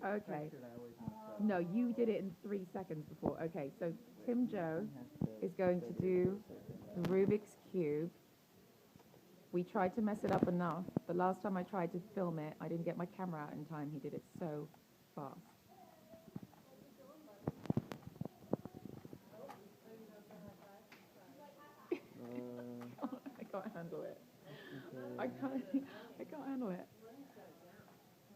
Okay. No, you did it in 3 seconds before. Okay, so Tim Joe is going to do the Rubik's Cube. We tried to mess it up enough. The last time I tried to film it, I didn't get my camera out in time. He did it so fast. I can't handle it. I can't handle it.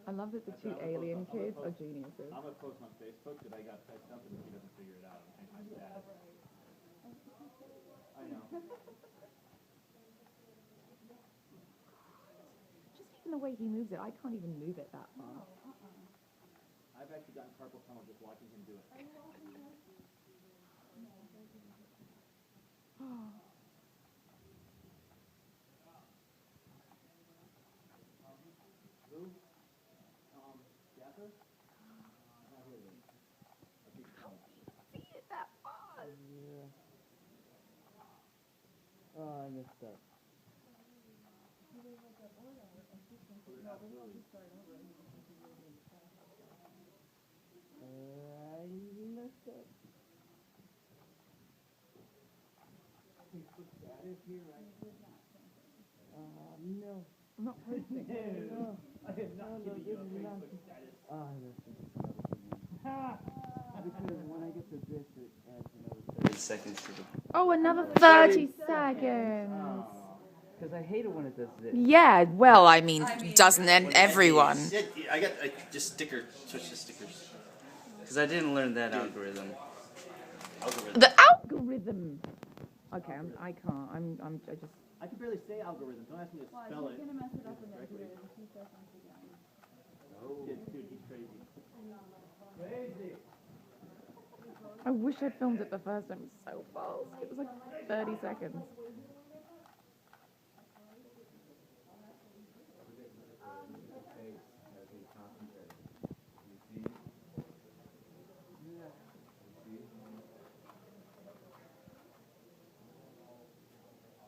I love that the two alien kids are geniuses. I'm gonna post on Facebook that I got typed up and he doesn't figure it out. I'm sad. I know. Just even the way he moves it, I can't even move it that far. I've actually gotten carpal tunnel just watching him do it. Lou? Gaffer? Not here then. See it that fast. Yeah. Oh, I missed that. I messed up. No. I'm not posting. No. I am not giving you a Facebook status. Ah, that's because when I get to this, it adds another 30 seconds to the... Oh, another 30 seconds. Because I hate it when it does this. Yeah, well, I mean, doesn't everyone? I just switch the stickers. Because I didn't learn that algorithm. The algorithm. Okay, I can't. I just. I can barely say algorithm. Don't ask me to spell it. He's gonna mess it up and then do it in 2 seconds again. Dude, he's crazy. Crazy. I wish I filmed it the first time. It was so fast. It was like 30 seconds.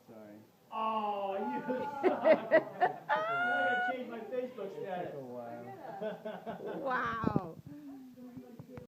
Sorry. Oh, you suck! I gotta change my Facebook status. It took a while. Wow.